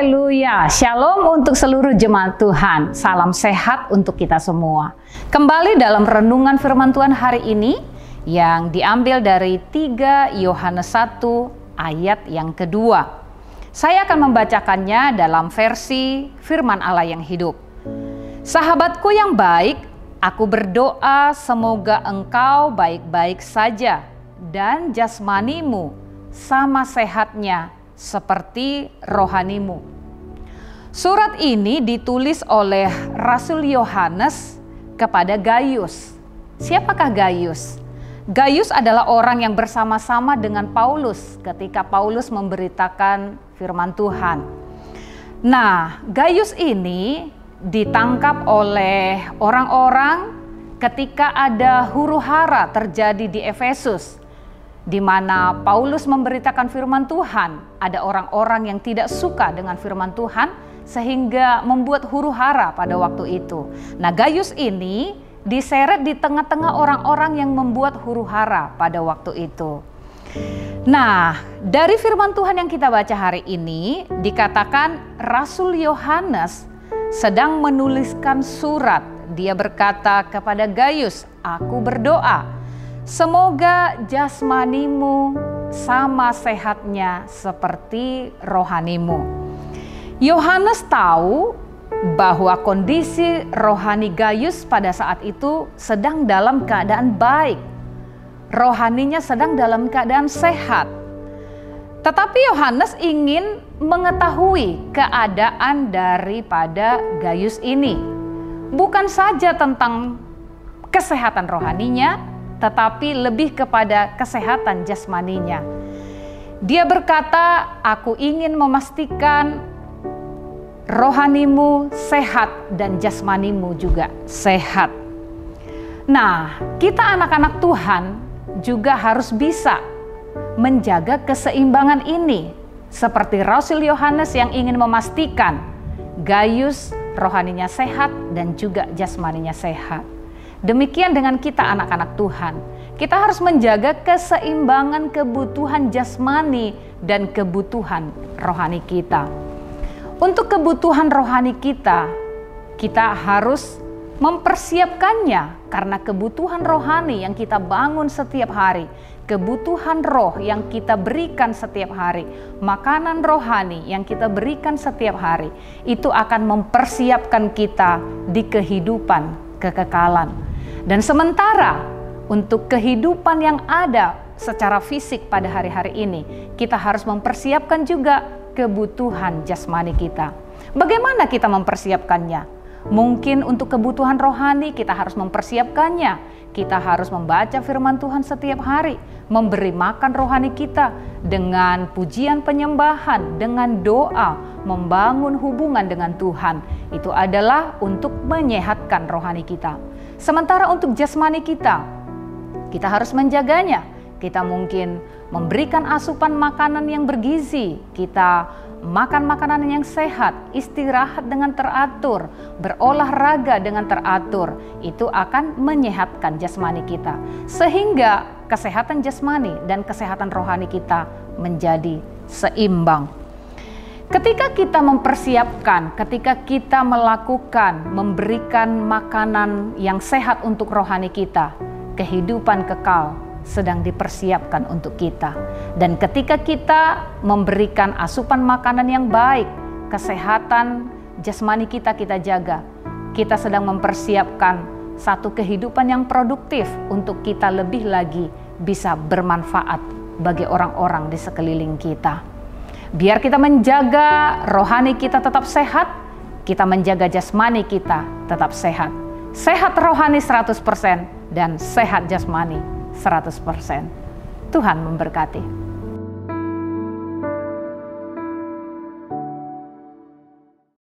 Haleluya, shalom untuk seluruh jemaat Tuhan. Salam sehat untuk kita semua. Kembali dalam renungan firman Tuhan hari ini yang diambil dari 3 Yohanes 1 ayat yang kedua. Saya akan membacakannya dalam versi firman Allah yang hidup. Sahabatku yang baik, aku berdoa semoga engkau baik-baik saja dan jasmanimu sama sehatnya seperti rohanimu. Surat ini ditulis oleh Rasul Yohanes kepada Gaius. Siapakah Gaius? Gaius adalah orang yang bersama-sama dengan Paulus ketika Paulus memberitakan firman Tuhan. Nah, Gaius ini ditangkap oleh orang-orang ketika ada huru-hara terjadi di Efesus, di mana Paulus memberitakan firman Tuhan. Ada orang-orang yang tidak suka dengan firman Tuhan sehingga membuat huru-hara pada waktu itu. Nah, Gaius ini diseret di tengah-tengah orang-orang yang membuat huru-hara pada waktu itu. Nah, dari firman Tuhan yang kita baca hari ini dikatakan Rasul Yohanes sedang menuliskan surat. Dia berkata kepada Gaius, "Aku berdoa semoga jasmanimu sama sehatnya seperti rohanimu." Yohanes tahu bahwa kondisi rohani Gaius pada saat itu sedang dalam keadaan baik. Rohaninya sedang dalam keadaan sehat. Tetapi Yohanes ingin mengetahui keadaan daripada Gaius ini. Bukan saja tentang kesehatan rohaninya, tetapi lebih kepada kesehatan jasmaninya. Dia berkata, "Aku ingin memastikan rohanimu sehat dan jasmanimu juga sehat." Nah, kita anak-anak Tuhan juga harus bisa menjaga keseimbangan ini, seperti Rasul Yohanes yang ingin memastikan Gaius rohaninya sehat dan juga jasmaninya sehat. Demikian dengan kita anak-anak Tuhan. Kita harus menjaga keseimbangan kebutuhan jasmani dan kebutuhan rohani kita. Untuk kebutuhan rohani kita, kita harus mempersiapkannya karena kebutuhan rohani yang kita bangun setiap hari, kebutuhan roh yang kita berikan setiap hari, makanan rohani yang kita berikan setiap hari, itu akan mempersiapkan kita di kehidupan kekekalan. Dan sementara untuk kehidupan yang ada secara fisik pada hari-hari ini, kita harus mempersiapkan juga kebutuhan jasmani kita. Bagaimana kita mempersiapkannya? Mungkin untuk kebutuhan rohani kita harus mempersiapkannya. Kita harus membaca firman Tuhan setiap hari, memberi makan rohani kita dengan pujian penyembahan, dengan doa, membangun hubungan dengan Tuhan. Itu adalah untuk menyehatkan rohani kita. Sementara untuk jasmani kita harus menjaganya. Kita mungkin memberikan asupan makanan yang bergizi, kita makan makanan yang sehat, istirahat dengan teratur, berolahraga dengan teratur. Itu akan menyehatkan jasmani kita, sehingga kesehatan jasmani dan kesehatan rohani kita menjadi seimbang. Ketika kita mempersiapkan, ketika kita melakukan, memberikan makanan yang sehat untuk rohani kita, kehidupan kekal sedang dipersiapkan untuk kita. Dan ketika kita memberikan asupan makanan yang baik, kesehatan jasmani kita jaga, kita sedang mempersiapkan satu kehidupan yang produktif untuk kita lebih lagi bisa bermanfaat bagi orang-orang di sekeliling kita. Biar kita menjaga rohani kita tetap sehat, kita menjaga jasmani kita tetap sehat. Sehat rohani 100% dan sehat jasmani 100%. Tuhan memberkati.